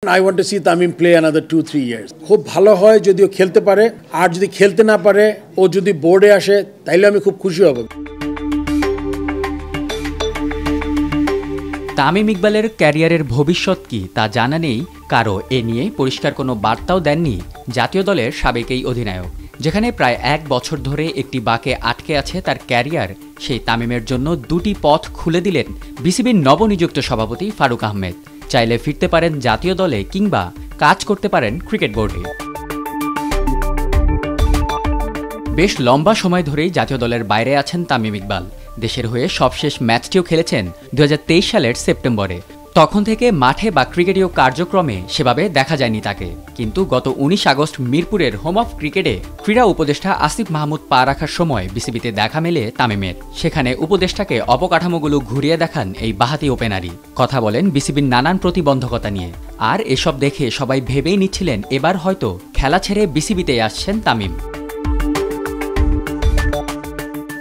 I want to see Tamim play another 2-3 years. খুব ভালো হয় যদি ও খেলতে পারে, আর যদি খেলতে না পারে ও যদি বোর্ডে আসে তাইলে আমি খুব খুশি হব। তামিম ইকবালের ক্যারিয়ারের ভবিষ্যৎ কি তা জানা নেই কারো, এ নিয়ে পরিষ্কার কোনো বার্তাও দেননি জাতীয় দলের সাবেক এই অধিনায়ক। যেখানে প্রায় 1 বছর ধরে একটি বাঁকে আটকে আছে তার ক্যারিয়ার, সেই তামিমের জন্য দুটি পথ খুলে দিলেন বিসিবির নবনিযুক্ত সভাপতি ফারুক আহমেদ। চাইলে ফিরতে পারেন জাতীয় দলে কিংবা কাজ করতে পারেন ক্রিকেট বোর্ডে। বেশ লম্বা সময় ধরেই জাতীয় দলের বাইরে আছেন তামিম ইকবাল। দেশের হয়ে সবশেষ ম্যাচটিও খেলেছেন 2023 সালের সেপ্টেম্বরে। তখন থেকে মাঠে বা ক্রিকেটীয় কার্যক্রমে সেভাবে দেখা যায়নি তাকে। কিন্তু গত 19 আগস্ট মিরপুরের হোম অফ ক্রিকেটে ক্রীড়া উপদেষ্টা আসিফ মাহমুদ পা রাখার সময় বিসিবিতে দেখা মেলে তামিমের। সেখানে উপদেষ্টাকে অবকাঠামোগুলো ঘুরিয়ে দেখান এই বাঁহাতি ওপেনারই। কথা বলেন বিসিবির নানান প্রতিবন্ধকতা নিয়ে। আর এসব দেখে সবাই ভেবেই নিচ্ছিলেন এবার হয়তো খেলা ছেড়ে বিসিবিতে আসছেন তামিম।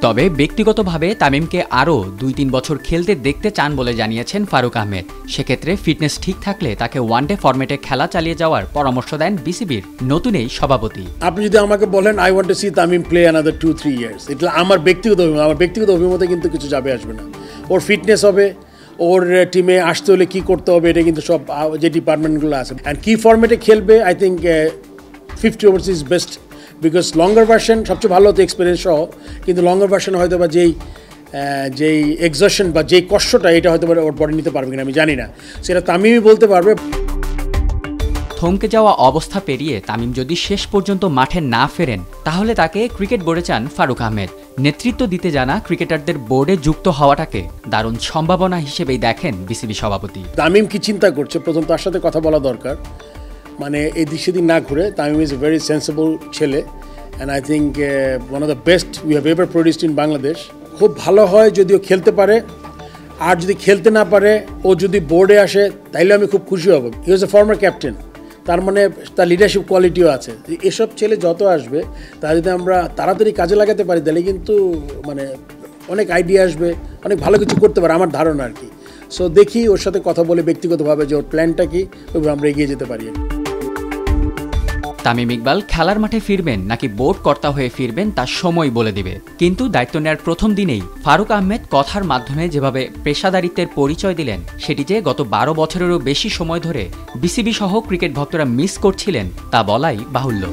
তবে ব্যক্তিগতভাবে তামিমকে আরও 2-3 বছর খেলতে দেখতে চান বলে জানিয়েছেন ফারুক আহমেদ। সেক্ষেত্রে ফিটনেস ঠিক থাকলে তাকে ওয়ানডে ফরম্যাটে খেলা চালিয়ে যাওয়ার পরামর্শ দেন বিসিবির নতুন এই সভাপতি। আপনি যদি আমাকে বলেন I want to see Tamim play another 2-3 years, এটা আমার ব্যক্তিগত অভিমতে কিন্তু কিছু যাবে আসবে না। ওর ফিটনেস হবে, ওর টিমে আসতে হলে কি করতে হবে এটা কিন্তু সব যে ডিপার্টমেন্টগুলো আছে। অ্যান্ড কি ফরম্যাটে খেলবে I think 50 overs is best, because longer version সবচেয়ে ভালো হতো এক্সপিরিয়েন্স সহ, কিন্তু লঙ্গার ভার্সন হয়তো বা যেই এক্সশন বা যেই কষ্টটা এটা হয়তো ওর বডি নিতে পারবে কিনা আমি জানি না, সেটা তামিমই বলতে পারবে। থমকে যাওয়া অবস্থা পেরিয়ে তামিম যদি শেষ পর্যন্ত মাঠে না ফেরেন তাহলে তাকে ক্রিকেট বোর্ডে চান ফারুক আহমেদ। নেতৃত্ব দিতে জানা ক্রিকেটারদের বোর্ডে যুক্ত হওয়াটাকে দারুণ সম্ভাবনা হিসেবেই দেখেন বিসিবি সভাপতি। তামিম কি চিন্তা করছে প্রথম তার সাথে কথা বলা দরকার, মানে এই সেদিন না ঘুরে। Tamim is a very sensible ছেলে and I think one of the best we have ever produced in Bangladesh. খুব ভালো হয় যদি ও খেলতে পারে, আর যদি খেলতে না পারে ও যদি বোর্ডে আসে তাইলে আমি খুব খুশি হব। হি ওয়াজ এ ফর্মার ক্যাপ্টেন, তার মানে তার লিডারশিপ কোয়ালিটিও আছে। এসব ছেলে যত আসবে তা যদি আমরা তাড়াতাড়ি কাজে লাগাতে পারি তাহলে কিন্তু মানে অনেক আইডিয়া আসবে, অনেক ভালো কিছু করতে পারে আমার ধারণা আর কি। সো দেখি ওর সাথে কথা বলে ব্যক্তিগতভাবে যে ওর প্ল্যানটা কি, ওইভাবে আমরা এগিয়ে যেতে পারি। তামিম ইকবাল খেলার মাঠে ফিরবেন নাকি বোর্ড কর্তা হয়ে ফিরবেন তা সময় বলে দিবে। কিন্তু দায়িত্ব নেওয়ার প্রথম দিনেই ফারুক আহমেদ কথার মাধ্যমে যেভাবে পেশাদারিত্বের পরিচয় দিলেন, সেটি যে গত 12 বছরেরও বেশি সময় ধরে বিসিবি সহ ক্রিকেট ভক্তরা মিস করছিলেন তা বলাই বাহুল্য।